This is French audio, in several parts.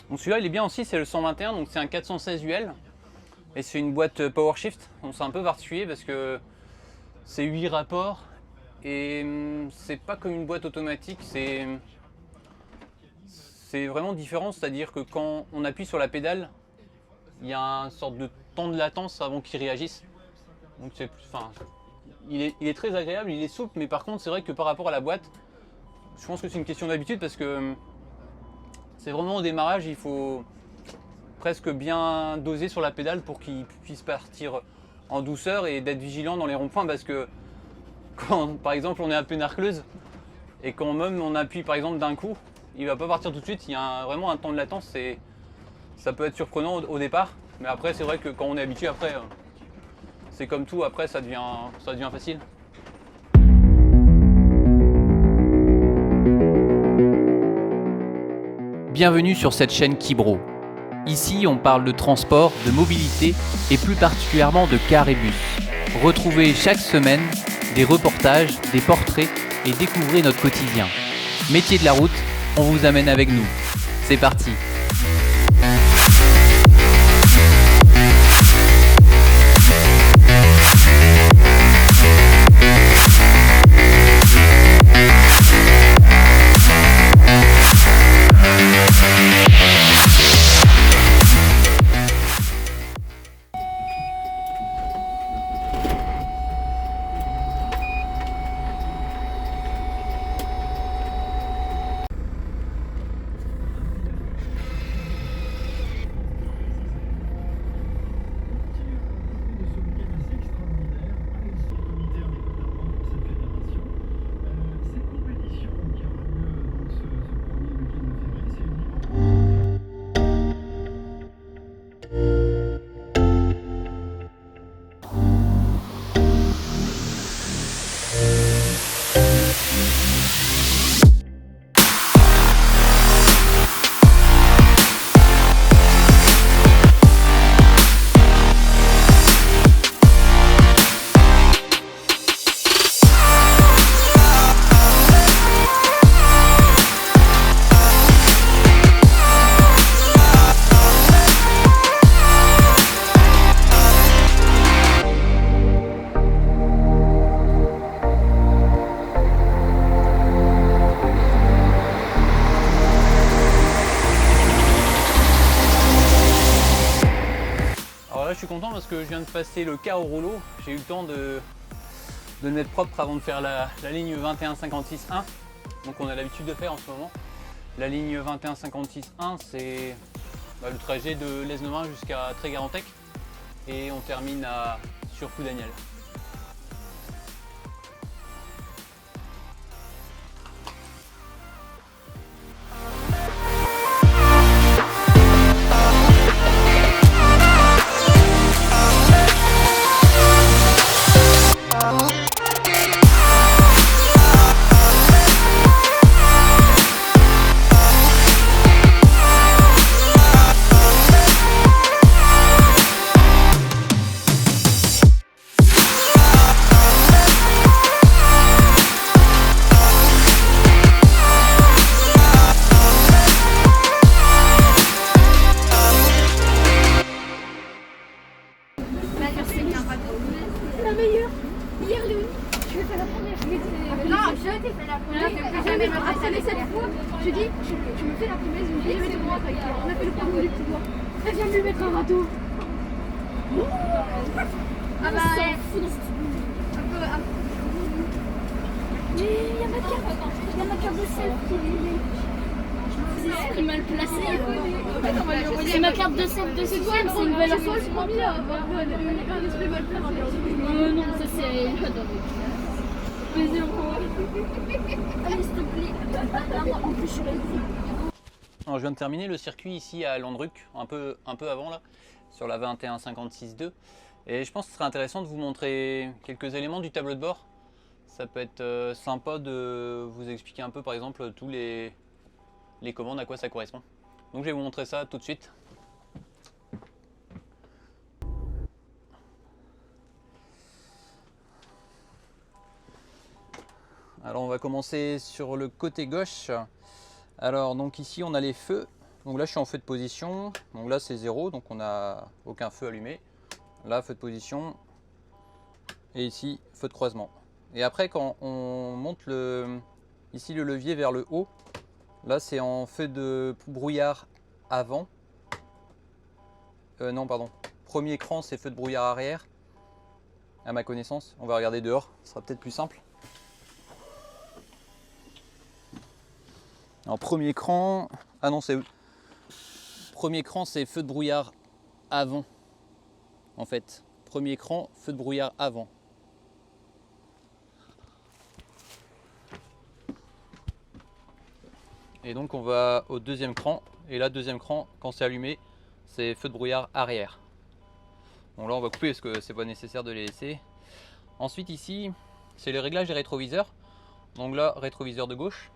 Donc celui-là il est bien aussi, c'est le 121, donc c'est un 416 UL. Et c'est une boîte PowerShift. Donc c'est un peu particulier parce que c'est 8 rapports. Et c'est pas comme une boîte automatique, c'est vraiment différent. C'est-à-dire que quand on appuie sur la pédale, il y a une sorte de temps de latence avant qu'il réagisse. Donc il est très agréable, il est souple, mais par contre c'est vrai que par rapport à la boîte, je pense que c'est une question d'habitude parce que c'est vraiment au démarrage, il faut presque bien doser sur la pédale pour qu'il puisse partir en douceur et d'être vigilant dans les ronds-points parce que quand par exemple on est un peu narcleuse et quand même on appuie par exemple d'un coup, il va pas partir tout de suite, il y a vraiment un temps de latence, ça peut être surprenant au départ, mais après c'est vrai que quand on est habitué après, c'est comme tout, après ça devient facile. Bienvenue sur cette chaîne Kibro. Ici, on parle de transport, de mobilité et plus particulièrement de cars et bus. Retrouvez chaque semaine des reportages, des portraits et découvrez notre quotidien. Métier de la route, on vous amène avec nous. C'est parti! Alors là je suis content parce que je viens de passer le quart au rouleau, j'ai eu le temps de le mettre propre avant de faire la ligne 2156-1, donc on a l'habitude de faire en ce moment. La ligne 2156-1 c'est le trajet de l'Esnomin jusqu'à Trégarantec et on termine sur Ploudaniel. La meilleure. Hier, Léonie, je vais faire la première. Je lui ai dit, non, je t'ai fait la première. Je ne vais jamais me rassurer cette fois. Je dis, tu me fais la première. Je me dis, je vais te moi. On a fait le parcours du petit doigt. Elle vient de lui mettre un râteau. Ah bah, un peu. Il y a ma carte de self qui est. Il est mal placé. C'est ma carte de self de ce week-end, c'est une belle affaire. C'est pas bien, un esprit mal placé. Non, ça c'est. Plaisir pour allez, s'il te plaît. En plus, je suis Alors, je viens de terminer le circuit ici à Landruc, un peu avant là, sur la 2156-2. Et je pense que ce serait intéressant de vous montrer quelques éléments du tableau de bord. Ça peut être sympa de vous expliquer un peu par exemple tous les commandes, à quoi ça correspond. Donc je vais vous montrer ça tout de suite. Alors on va commencer sur le côté gauche. Alors donc ici on a les feux. Donc là je suis en feu de position, donc là c'est 0, donc on n'a aucun feu allumé. Là feu de position, et ici feu de croisement. Et après quand on monte ici le levier vers le haut, là c'est en feu de brouillard avant. Non pardon, premier écran c'est feu de brouillard arrière, à ma connaissance. On va regarder dehors, ce sera peut-être plus simple. Alors premier écran, ah non c'est premier écran c'est feu de brouillard avant en fait. Premier écran feu de brouillard avant. Et donc on va au deuxième cran, et là deuxième cran quand c'est allumé c'est feu de brouillard arrière. Bon là on va couper parce que c'est pas nécessaire de les laisser. Ensuite ici c'est le réglage des rétroviseurs. Donc là rétroviseur de gauche.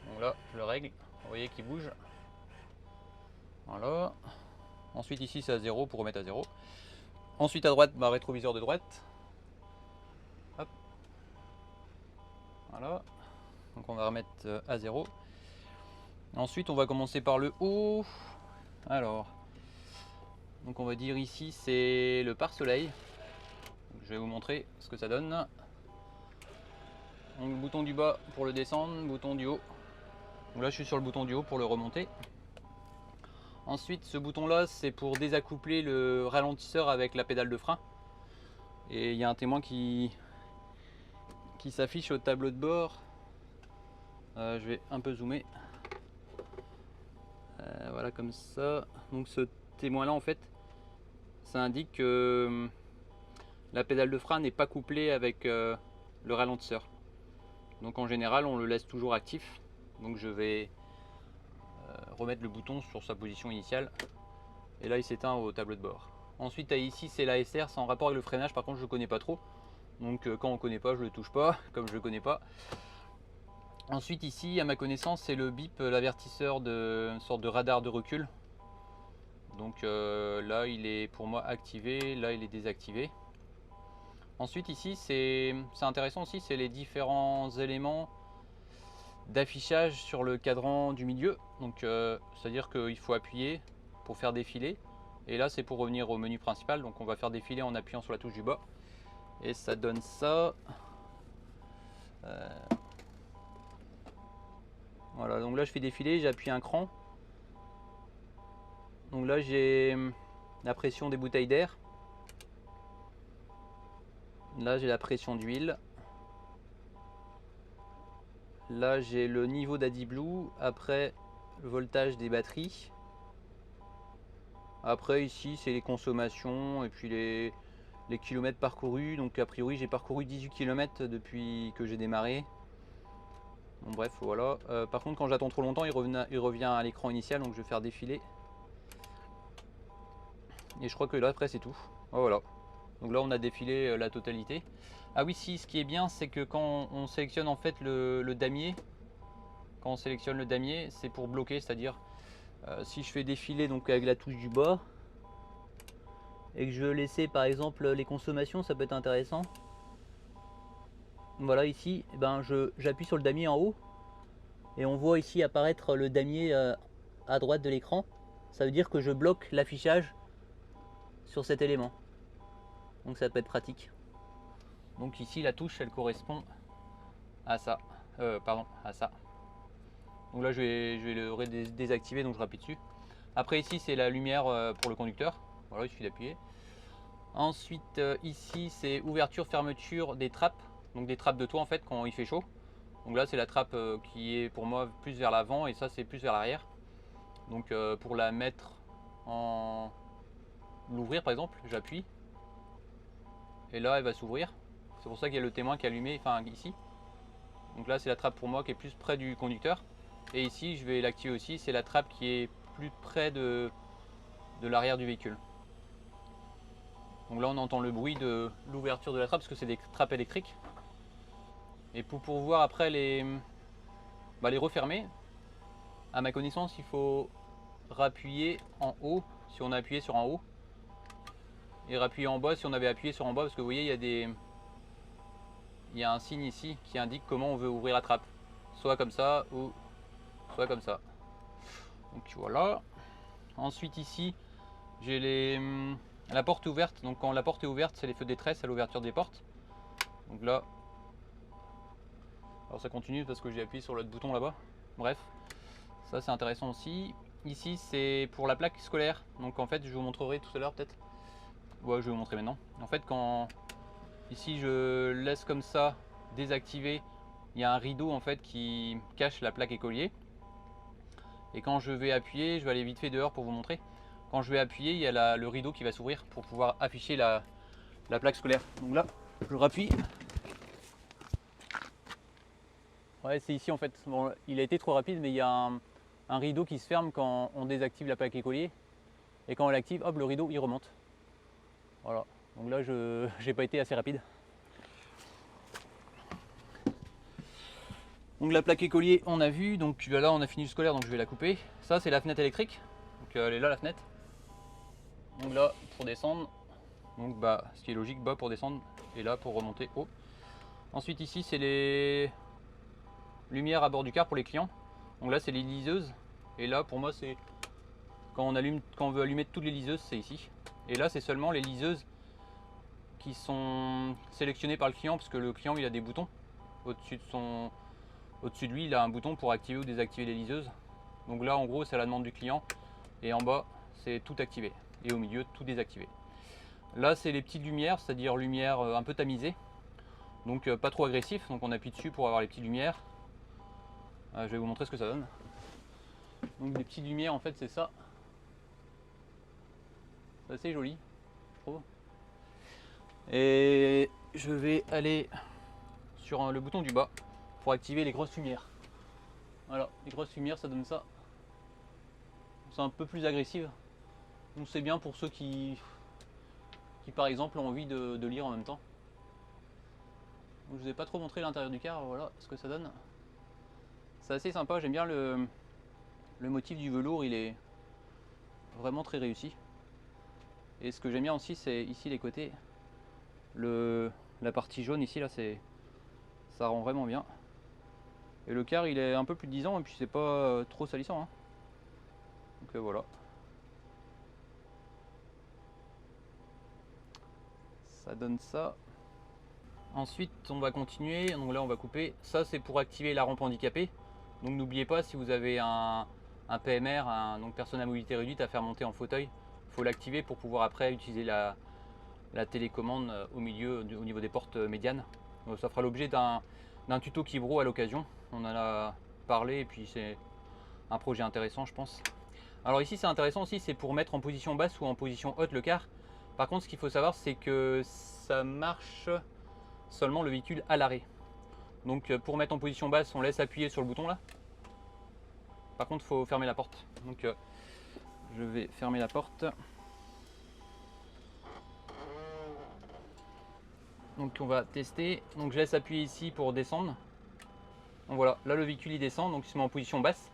Donc là je le règle, vous voyez qu'il bouge. Voilà. Ensuite ici c'est à 0 pour remettre à 0. Ensuite à droite, rétroviseur de droite. Hop. Voilà. Donc on va remettre à 0. Ensuite on va commencer par le haut. Alors, donc on va dire ici c'est le pare-soleil. Je vais vous montrer ce que ça donne. Donc le bouton du bas pour le descendre, bouton du haut. Donc là je suis sur le bouton du haut pour le remonter. Ensuite ce bouton là c'est pour désaccoupler le ralentisseur avec la pédale de frein. Et il y a un témoin qui s'affiche au tableau de bord. Je vais un peu zoomer. Voilà comme ça. Donc ce témoin là en fait ça indique que la pédale de frein n'est pas couplée avec le ralentisseur. Donc en général on le laisse toujours actif. Donc je vais remettre le bouton sur sa position initiale. Et là il s'éteint au tableau de bord. Ensuite ici c'est l'ASR, c'est en rapport avec le freinage, par contre je ne connais pas trop. Donc quand on ne connaît pas je ne le touche pas, comme je ne le connais pas. Ensuite ici à ma connaissance c'est le bip, l'avertisseur de une sorte de radar de recul. Donc là il est pour moi activé, là il est désactivé. Ensuite ici c'est intéressant aussi, c'est les différents éléments d'affichage sur le cadran du milieu. Donc c'est à dire qu'il faut appuyer pour faire défiler, et là c'est pour revenir au menu principal. Donc on va faire défiler en appuyant sur la touche du bas et ça donne ça. Voilà, donc là je fais défiler, j'appuie un cran. Donc là j'ai la pression des bouteilles d'air. Là j'ai la pression d'huile. Là j'ai le niveau d'AdBlue, après le voltage des batteries. Après ici c'est les consommations et puis les kilomètres parcourus. Donc a priori j'ai parcouru 18 km depuis que j'ai démarré. Bon, bref voilà. Par contre quand j'attends trop longtemps il revient à l'écran initial, donc je vais faire défiler. Et je crois que là après c'est tout. Oh, voilà. Donc là on a défilé la totalité. Ah oui, si, ce qui est bien c'est que quand on sélectionne en fait le damier, quand on sélectionne le damier c'est pour bloquer, c'est-à-dire si je fais défiler donc avec la touche du bas et que je veux laisser par exemple les consommations, ça peut être intéressant. Voilà, ici eh ben, j'appuie sur le damier en haut et on voit ici apparaître le damier à droite de l'écran. Ça veut dire que je bloque l'affichage sur cet élément, donc ça peut être pratique. Donc ici la touche elle correspond à ça, à ça. Donc là je vais le désactiver, donc je rappuie dessus. Après ici c'est la lumière pour le conducteur, voilà, il suffit d'appuyer. Ensuite ici c'est ouverture fermeture des trappes, donc des trappes de toit en fait quand il fait chaud. Donc là c'est la trappe qui est pour moi plus vers l'avant et ça c'est plus vers l'arrière. Donc pour la mettre en l'ouvrir par exemple, j'appuie et là elle va s'ouvrir. C'est pour ça qu'il y a le témoin qui est allumé, enfin ici. Donc là c'est la trappe pour moi qui est plus près du conducteur. Et ici je vais l'activer aussi, c'est la trappe qui est plus près de l'arrière du véhicule. Donc là on entend le bruit de l'ouverture de la trappe parce que c'est des trappes électriques. Et pour pouvoir après les refermer, à ma connaissance il faut rappuyer en haut si on a appuyé sur en haut. Et rappuyer en bas si on avait appuyé sur en bas, parce que vous voyez il y a un signe ici qui indique comment on veut ouvrir la trappe. Soit comme ça ou soit comme ça. Donc voilà. Ensuite ici, j'ai la porte ouverte. Donc quand la porte est ouverte, c'est les feux de détresse à l'ouverture des portes. Donc là, alors ça continue parce que j'ai appuyé sur l'autre bouton là-bas. Bref, ça c'est intéressant aussi. Ici c'est pour la plaque scolaire. Donc en fait je vous montrerai tout à l'heure peut-être. Ouais, je vais vous montrer maintenant. En fait quand ici je laisse comme ça désactiver, il y a un rideau en fait qui cache la plaque écolier. Et quand je vais appuyer, je vais aller vite fait dehors pour vous montrer. Quand je vais appuyer, il y a le rideau qui va s'ouvrir pour pouvoir afficher la plaque scolaire. Donc là, je rappuie. Ouais, c'est ici en fait. Bon, il a été trop rapide, mais il y a un rideau qui se ferme quand on désactive la plaque écolier. Et quand on l'active, hop, le rideau il remonte. Voilà. Donc là, je n'ai pas été assez rapide. Donc la plaque écolier, on a vu. Donc là, on a fini le scolaire, donc je vais la couper. Ça, c'est la fenêtre électrique. Donc elle est là, la fenêtre. Donc là, pour descendre. Donc bah, ce qui est logique, bas pour descendre et là pour remonter haut. Ensuite ici, c'est les lumières à bord du car pour les clients. Donc là, c'est les liseuses. Et là, pour moi, c'est quand on veut allumer toutes les liseuses, c'est ici. Et là, c'est seulement les liseuses qui sont sélectionnées par le client, parce que le client, il a des boutons au-dessus de lui, il a un bouton pour activer ou désactiver les liseuses. Donc là, en gros, c'est à la demande du client. Et en bas, c'est tout activé. Et au milieu, tout désactivé. Là, c'est les petites lumières, c'est-à-dire lumière un peu tamisée. Donc pas trop agressif. Donc on appuie dessus pour avoir les petites lumières. Je vais vous montrer ce que ça donne. Donc les petites lumières, en fait, c'est ça. C'est assez joli, je trouve. Et je vais aller sur le bouton du bas pour activer les grosses lumières. Voilà, les grosses lumières, ça donne ça. C'est un peu plus agressif. Donc c'est bien pour ceux qui par exemple ont envie de lire en même temps. Donc, je vous ai pas trop montré l'intérieur du car, voilà ce que ça donne. C'est assez sympa, j'aime bien le motif du velours, il est vraiment très réussi. Et ce que j'aime bien aussi, c'est ici les côtés. La partie jaune ici, là, ça rend vraiment bien. Et le car, il est un peu plus de 10 ans et puis c'est pas trop salissant. Hein. Donc voilà. Ça donne ça. Ensuite, on va continuer. Donc là, on va couper. Ça, c'est pour activer la rampe handicapée. Donc n'oubliez pas, si vous avez un PMR, donc personne à mobilité réduite, à faire monter en fauteuil, il faut l'activer pour pouvoir après utiliser la télécommande au milieu, au niveau des portes médianes. Donc, ça fera l'objet d'un tuto Kibro à l'occasion. On en a parlé et puis c'est un projet intéressant, je pense. Alors ici, c'est intéressant aussi, c'est pour mettre en position basse ou en position haute le car. Par contre, ce qu'il faut savoir, c'est que ça marche seulement le véhicule à l'arrêt. Donc pour mettre en position basse, on laisse appuyer sur le bouton là. Par contre, il faut fermer la porte. Donc je vais fermer la porte. Donc on va tester. Donc je laisse appuyer ici pour descendre. Donc voilà, là le véhicule il descend, donc il se met en position basse.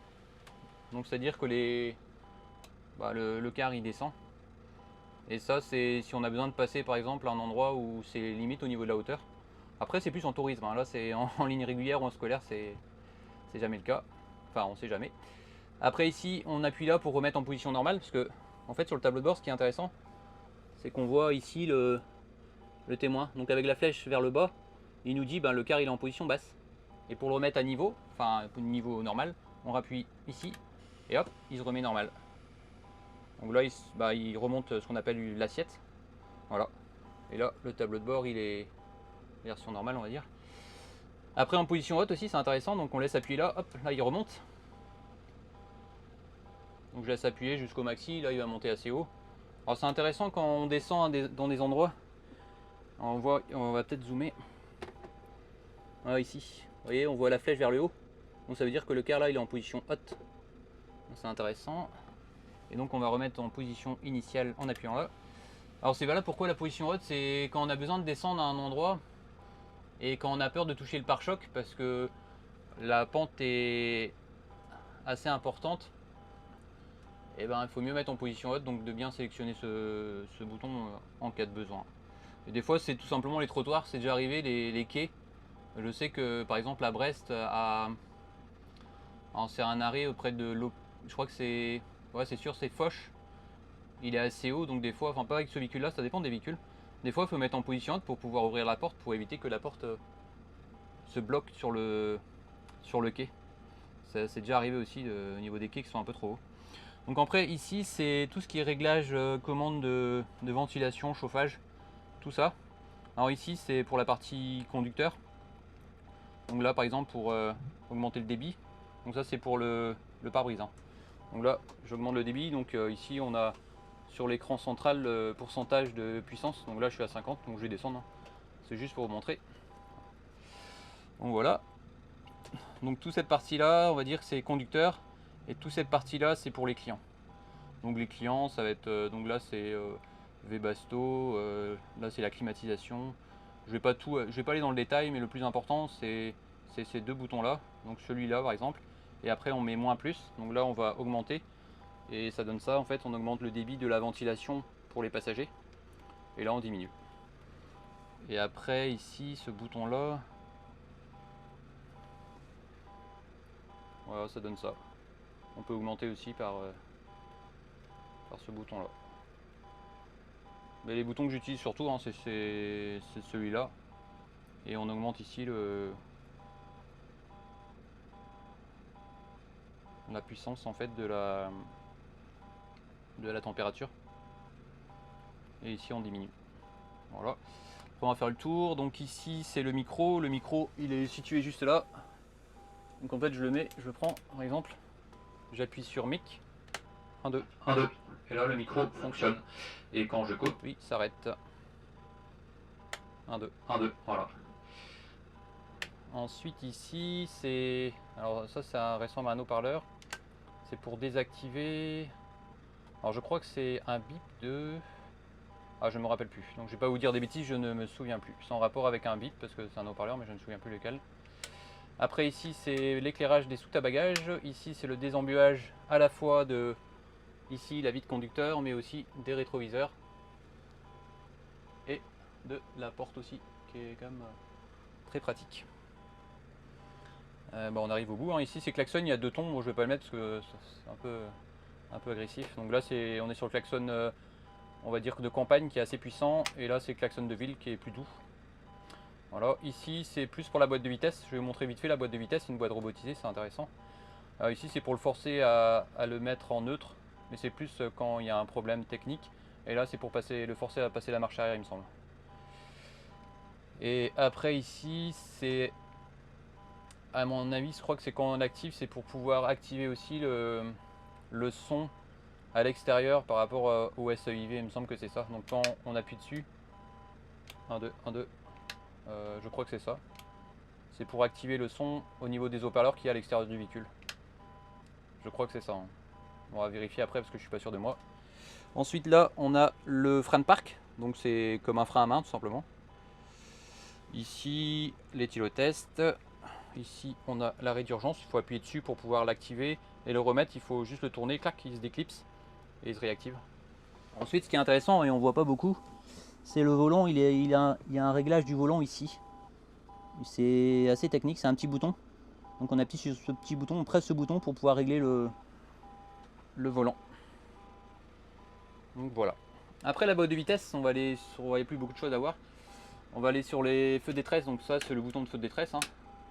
Donc c'est à dire que le car il descend. Et ça, c'est si on a besoin de passer par exemple à un endroit où c'est limite au niveau de la hauteur. Après c'est plus en tourisme, hein. Là c'est en ligne régulière ou en scolaire, c'est jamais le cas. Enfin on sait jamais. Après ici on appuie là pour remettre en position normale, parce que en fait sur le tableau de bord ce qui est intéressant, c'est qu'on voit ici le témoin. Donc avec la flèche vers le bas, il nous dit le car il est en position basse. Et pour le remettre à niveau, enfin niveau normal, on rappuie ici et hop, il se remet normal. Donc là il remonte ce qu'on appelle l'assiette. Voilà. Et là le tableau de bord il est version normale, on va dire. Après en position haute aussi c'est intéressant, donc on laisse appuyer là, hop, là il remonte. Donc je laisse appuyer jusqu'au maxi, là il va monter assez haut. Alors c'est intéressant quand on descend dans des endroits. On va peut-être zoomer. Voilà ici, vous voyez, on voit la flèche vers le haut. Donc ça veut dire que le car là il est en position haute. C'est intéressant. Et donc on va remettre en position initiale en appuyant là. Alors c'est valable pourquoi la position haute, c'est quand on a besoin de descendre à un endroit et quand on a peur de toucher le pare-choc parce que la pente est assez importante. Et il faut mieux mettre en position haute, donc de bien sélectionner ce bouton en cas de besoin. Et des fois c'est tout simplement les trottoirs, c'est déjà arrivé, les quais. Je sais que par exemple à Brest, c'est un arrêt auprès de je crois que c'est, ouais c'est sûr, c'est Foch. Il est assez haut, donc des fois, enfin pas avec ce véhicule là, ça dépend des véhicules. Des fois il faut mettre en position haute pour pouvoir ouvrir la porte, pour éviter que la porte se bloque sur le quai. C'est déjà arrivé aussi au niveau des quais qui sont un peu trop hauts. Donc après ici c'est tout ce qui est réglage, commande de ventilation, chauffage, tout ça. Alors ici c'est pour la partie conducteur. Donc là par exemple pour augmenter le débit. Donc ça c'est pour le pare-brise. Hein. Donc là j'augmente le débit. Donc ici on a sur l'écran central le pourcentage de puissance. Donc là je suis à 50, donc je vais descendre. Hein. C'est juste pour vous montrer. Donc voilà. Donc toute cette partie là on va dire que c'est conducteur. Et toute cette partie là c'est pour les clients. Donc les clients ça va être, donc là c'est Webasto, là c'est la climatisation. Je vais pas aller dans le détail, mais le plus important c'est ces deux boutons là. Donc celui-là par exemple. Et après on met moins plus. Donc là on va augmenter. Et ça donne ça en fait, on augmente le débit de la ventilation pour les passagers. Et là on diminue. Et après ici ce bouton là. Voilà, ça donne ça. On peut augmenter aussi par ce bouton là. Mais les boutons que j'utilise surtout hein, c'est celui-là. Et on augmente ici la puissance en fait de la température. Et ici on diminue. Voilà. Après on va faire le tour. Donc ici c'est le micro. Le micro il est situé juste là. Donc en fait je le prends par exemple. J'appuie sur mic. 1, 2, 1, 2. Et là le micro fonctionne. Et quand je coupe, oui, s'arrête. 1, 2, 1, 2, voilà. Ensuite ici c'est. Alors ça c'est un récent un haut-parleur. C'est pour désactiver. Alors je crois que c'est un bip de. Ah je ne me rappelle plus. Donc je vais pas vous dire des bêtises, je ne me souviens plus. C'est en rapport avec un bip parce que c'est un haut-parleur mais je ne me souviens plus lequel. Après ici c'est l'éclairage des soutes à bagages. Ici c'est le désembuage à la fois de ici la vitre conducteur mais aussi des rétroviseurs. Et de la porte aussi qui est quand même très pratique. On arrive au bout. Hein. Ici c'est klaxon, il y a 2 tons. Bon, je vais pas le mettre parce que c'est un peu agressif. Donc là on est sur le klaxon on va dire de campagne qui est assez puissant. Et là c'est le klaxon de ville qui est plus doux. Voilà, ici c'est plus pour la boîte de vitesse. Je vais vous montrer vite fait la boîte de vitesse, c'est une boîte robotisée, c'est intéressant. Ici c'est pour le forcer à le mettre en neutre, mais c'est plus quand il y a un problème technique. Et là c'est pour le forcer à passer la marche arrière il me semble. Et après ici c'est, à mon avis je crois que c'est quand on active, c'est pour pouvoir activer aussi le son à l'extérieur par rapport au SEIV, il me semble que c'est ça. Donc quand on appuie dessus, 1, 2, 1, 2. Je crois que c'est ça. C'est pour activer le son au niveau des haut-parleurs qui est à l'extérieur du véhicule. Je crois que c'est ça. Hein. On va vérifier après parce que je suis pas sûr de moi. Ensuite là on a le frein de parc. Donc c'est comme un frein à main tout simplement. Ici l'éthylotest. Ici on a l'arrêt d'urgence. Il faut appuyer dessus pour pouvoir l'activer. Et le remettre, il faut juste le tourner. Clac, il se déclipse. Et il se réactive. Ensuite ce qui est intéressant et on voit pas beaucoup. C'est le volant, il y a un réglage du volant ici. C'est assez technique, c'est un petit bouton. Donc on appuie sur ce petit bouton, on presse ce bouton pour pouvoir régler le volant. Donc voilà. Après la boîte de vitesse, on va aller plus beaucoup de choses à voir. On va aller sur les feux de détresse, donc ça c'est le bouton de feu de détresse. Hein.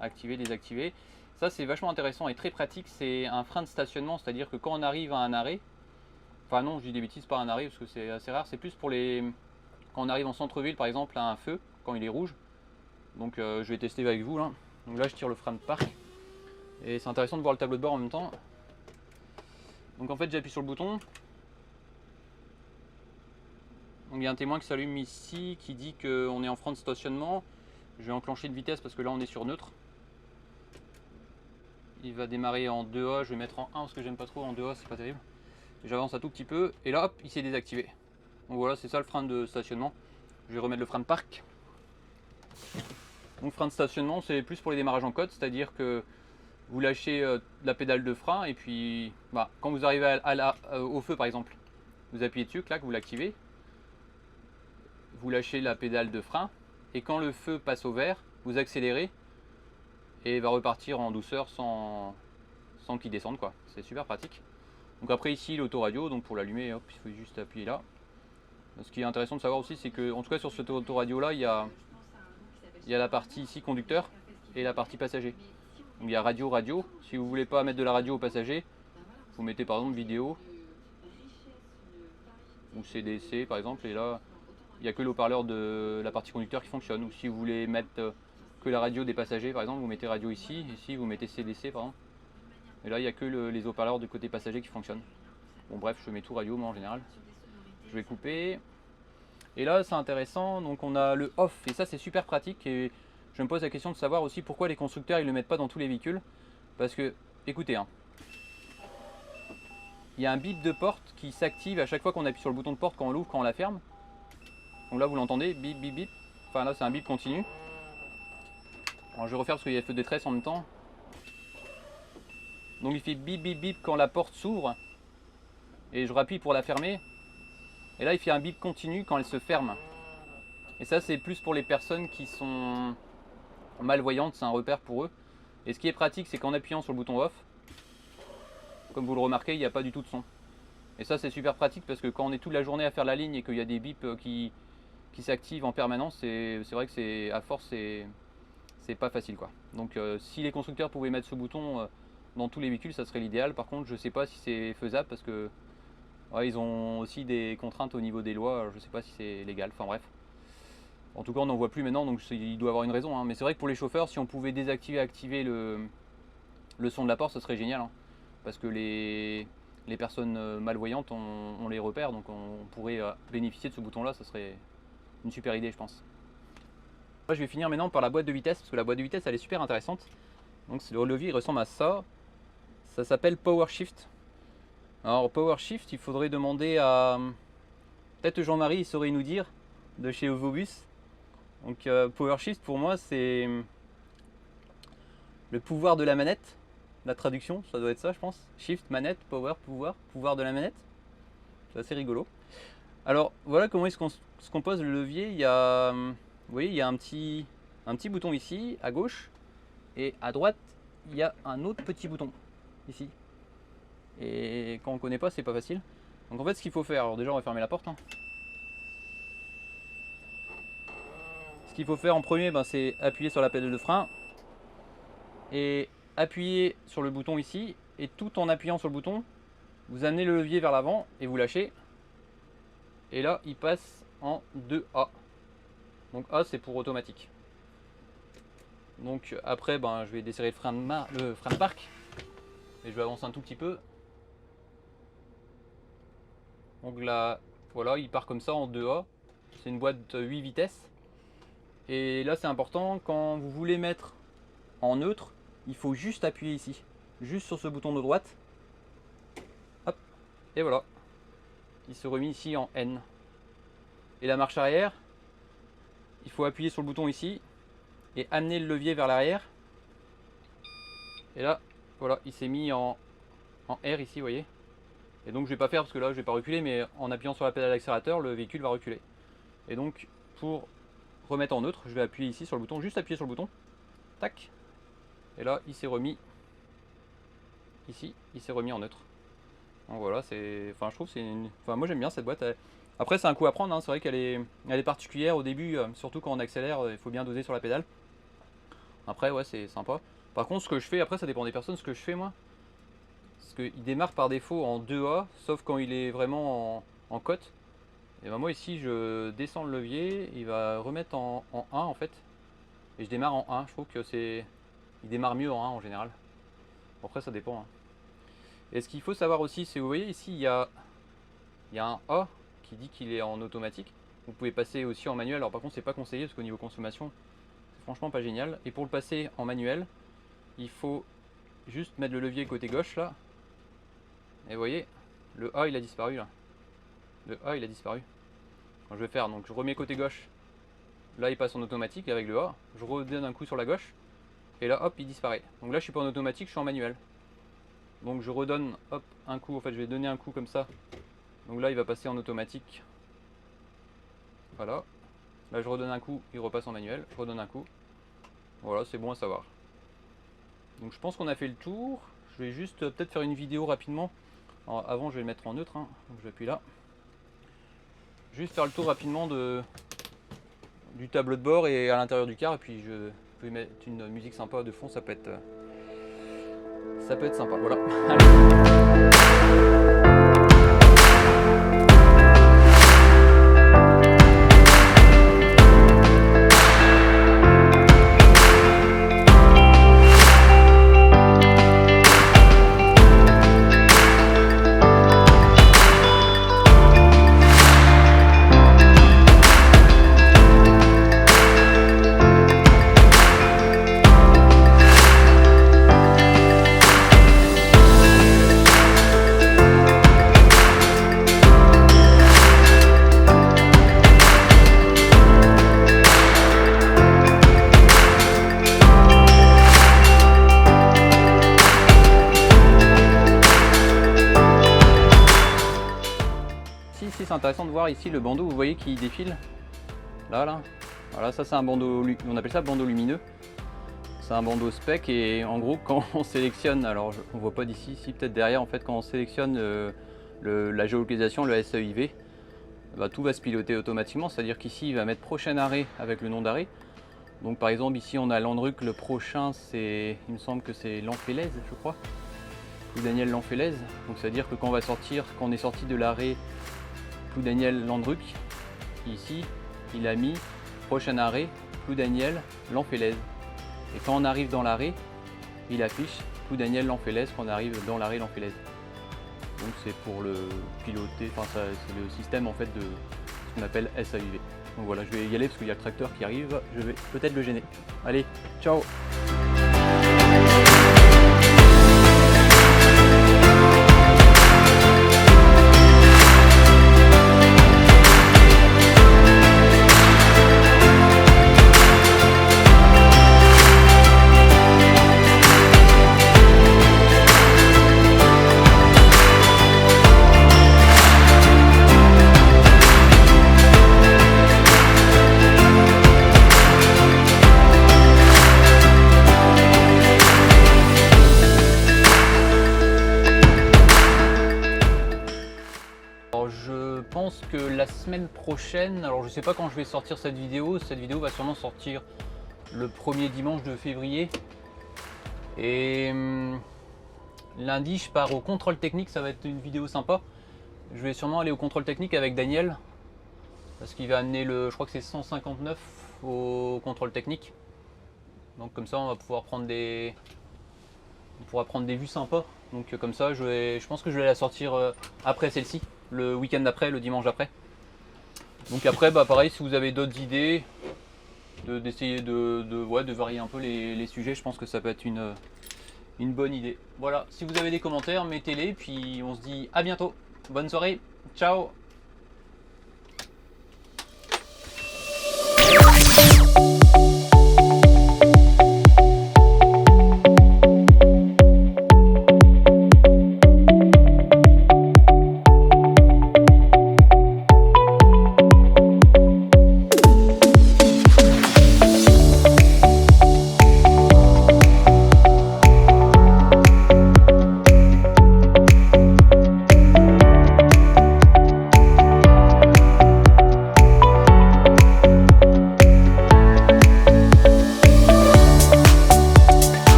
Activer, désactiver. Ça c'est vachement intéressant et très pratique, c'est un frein de stationnement, c'est-à-dire que quand on arrive à un arrêt, enfin non je dis des bêtises, pas un arrêt parce que c'est assez rare, c'est plus pour les... Quand on arrive en centre-ville par exemple à un feu, quand il est rouge, donc je vais tester avec vous là. Donc là je tire le frein de parc et c'est intéressant de voir le tableau de bord en même temps. Donc en fait j'appuie sur le bouton. Donc il y a un témoin qui s'allume ici qui dit qu'on est en frein de stationnement. Je vais enclencher de vitesse parce que là on est sur neutre. Il va démarrer en 2A, je vais mettre en 1 parce que j'aime pas trop en 2A, c'est pas terrible. J'avance un tout petit peu et là hop, il s'est désactivé. Donc voilà, c'est ça le frein de stationnement. Je vais remettre le frein de parc. Donc frein de stationnement, c'est plus pour les démarrages en côte, c'est-à-dire que vous lâchez la pédale de frein et puis quand vous arrivez au feu par exemple, vous appuyez dessus, clac, vous l'activez. Vous lâchez la pédale de frein et quand le feu passe au vert, vous accélérez et il va repartir en douceur sans qu'il descende quoi. C'est super pratique. Donc après ici l'autoradio, donc pour l'allumer, hop, il faut juste appuyer là. Ce qui est intéressant de savoir aussi, c'est que en tout cas sur cette autoradio là, il y a la partie ici conducteur et la partie passager. Donc il y a radio. Si vous voulez pas mettre de la radio au passager, vous mettez par exemple vidéo ou CDC par exemple, et là il n'y a que le haut-parleur de la partie conducteur qui fonctionne. Ou si vous voulez mettre que la radio des passagers par exemple, vous mettez radio ici, ici vous mettez CDC par exemple. Et là il n'y a que les haut-parleurs du côté passager qui fonctionnent. Bon bref, je mets tout radio moi en général. Je vais couper. Et là c'est intéressant, donc on a le off, et ça c'est super pratique, et je me pose la question de savoir aussi pourquoi les constructeurs ils le mettent pas dans tous les véhicules. Parce que, écoutez, hein, il y a un bip de porte qui s'active à chaque fois qu'on appuie sur le bouton de porte, quand on l'ouvre, quand on la ferme. Donc là vous l'entendez, bip bip bip, enfin là c'est un bip continu. Alors je vais refaire parce qu'il y a feu de détresse en même temps. Donc il fait bip bip bip quand la porte s'ouvre, et je rappuie pour la fermer. Et là il fait un bip continu quand elle se ferme. Et ça c'est plus pour les personnes qui sont malvoyantes, c'est un repère pour eux. Et ce qui est pratique, c'est qu'en appuyant sur le bouton off, comme vous le remarquez, il n'y a pas du tout de son. Et ça c'est super pratique parce que quand on est toute la journée à faire la ligne et qu'il y a des bips qui s'activent en permanence, c'est vrai que c'est à force c'est pas facile quoi. Donc si les constructeurs pouvaient mettre ce bouton dans tous les véhicules, ça serait l'idéal. Par contre je sais pas si c'est faisable parce que ouais, ils ont aussi des contraintes au niveau des lois, je sais pas si c'est légal, enfin bref. En tout cas on n'en voit plus maintenant, donc il doit avoir une raison, hein. Mais c'est vrai que pour les chauffeurs, si on pouvait désactiver et activer le son de la porte, ce serait génial, hein. Parce que les personnes malvoyantes, on les repère, donc on pourrait bénéficier de ce bouton là, ça serait une super idée je pense. Moi, je vais finir maintenant par la boîte de vitesse, parce que la boîte de vitesse elle est super intéressante. Donc le levier il ressemble à ça, ça s'appelle Power Shift. Alors Power Shift, il faudrait demander à peut-être Jean-Marie, il saurait nous dire, de chez Ovobus. Donc Power Shift pour moi c'est le pouvoir de la manette, la traduction ça doit être ça je pense. Shift, manette, power, pouvoir de la manette. C'est assez rigolo. Alors voilà comment il se compose le levier. Il y a, vous voyez, il y a un petit bouton ici à gauche, et à droite il y a un autre petit bouton ici. Et quand on ne connaît pas, c'est pas facile. Donc en fait ce qu'il faut faire, alors déjà on va fermer la porte, hein. Ce qu'il faut faire en premier, c'est appuyer sur la pédale de frein et appuyer sur le bouton ici, et tout en appuyant sur le bouton, vous amenez le levier vers l'avant et vous lâchez, et là il passe en 2A. Donc A c'est pour automatique. Donc après je vais desserrer le frein de parc, et je vais avancer un tout petit peu. Donc là voilà, il part comme ça en 2A. C'est une boîte 8 vitesses. Et là c'est important, quand vous voulez mettre en neutre, il faut juste appuyer ici, juste sur ce bouton de droite. Hop, et voilà, il se remet ici en N. Et la marche arrière, il faut appuyer sur le bouton ici et amener le levier vers l'arrière. Et là, voilà, il s'est mis en R ici, vous voyez. Et donc je vais pas faire parce que là je vais pas reculer, mais en appuyant sur la pédale d'accélérateur, le véhicule va reculer. Et donc pour remettre en neutre, je vais appuyer ici sur le bouton, juste appuyer sur le bouton, tac, et là il s'est remis ici, il s'est remis en neutre. Donc voilà, je trouve c'est moi j'aime bien cette boîte. Après c'est un coup à prendre, hein. C'est vrai qu'elle est particulière au début, surtout quand on accélère, il faut bien doser sur la pédale. Après ouais, c'est sympa. Par contre ce que je fais, après ça dépend des personnes, ce que je fais moi, parce qu'il démarre par défaut en 2A, sauf quand il est vraiment en cote. Et moi ici je descends le levier, il va remettre en 1 en fait, et je démarre en 1. Je trouve que il démarre mieux en 1 en général. Après ça dépend, hein. Et ce qu'il faut savoir aussi, c'est, vous voyez ici il y a un A qui dit qu'il est en automatique. Vous pouvez passer aussi en manuel, alors par contre c'est pas conseillé parce qu'au niveau consommation c'est franchement pas génial. Et pour le passer en manuel, il faut juste mettre le levier côté gauche là, et vous voyez le A il a disparu là. Le A il a disparu. Quand je vais faire, donc je remets côté gauche, là il passe en automatique avec le A, je redonne un coup sur la gauche, et là hop il disparaît. Donc là je suis pas en automatique, je suis en manuel. Donc je redonne hop un coup, en fait je vais donner un coup comme ça. Donc là il va passer en automatique. Voilà. Là je redonne un coup, il repasse en manuel, je redonne un coup. Voilà, c'est bon à savoir. Donc je pense qu'on a fait le tour. Je vais juste peut-être faire une vidéo rapidement Alors, avant je vais le mettre en neutre, hein. Donc j'appuie là. Juste faire le tour rapidement du tableau de bord et à l'intérieur du car, et puis je peux mettre une musique sympa de fond, ça peut être sympa. Voilà. Allez. C'est intéressant de voir ici le bandeau, vous voyez qui défile là. Voilà, ça c'est un bandeau, on appelle ça bandeau lumineux. C'est un bandeau spec, et en gros quand on sélectionne, alors on voit pas d'ici, ici peut-être derrière, en fait quand on sélectionne la géolocalisation, le SEIV, bah, tout va se piloter automatiquement, c'est à dire qu'ici il va mettre prochain arrêt avec le nom d'arrêt. Donc par exemple ici on a Landruc, le prochain c'est, il me semble que c'est Lanfélaise, je crois, ou Daniel Lanfélaise. Donc c'est à dire que quand on va sortir, quand on est sorti de l'arrêt Clou Daniel Landruc, ici il a mis prochain arrêt Clou Daniel Lanfélaise, et quand on arrive dans l'arrêt il affiche Clou Daniel Lanfélaise quand on arrive dans l'arrêt Lanfélaise. Donc c'est pour le piloter, enfin c'est le système en fait de ce qu'on appelle SAUV. Donc voilà, je vais y aller parce qu'il y a le tracteur qui arrive, je vais peut-être le gêner. Allez, ciao. Je pense que la semaine prochaine, alors je sais pas quand je vais sortir cette vidéo va sûrement sortir le premier dimanche de février, et lundi je pars au contrôle technique, ça va être une vidéo sympa. Je vais sûrement aller au contrôle technique avec Daniel, parce qu'il va amener je crois que c'est 159 au contrôle technique, donc comme ça on va pouvoir prendre des vues sympas. Donc comme ça je pense que je vais la sortir après celle-ci, le week-end d'après, le dimanche après. Donc après bah pareil, si vous avez d'autres idées, d'essayer de varier un peu les sujets, je pense que ça peut être une bonne idée. Voilà, si vous avez des commentaires, mettez-les, puis on se dit à bientôt. Bonne soirée, ciao.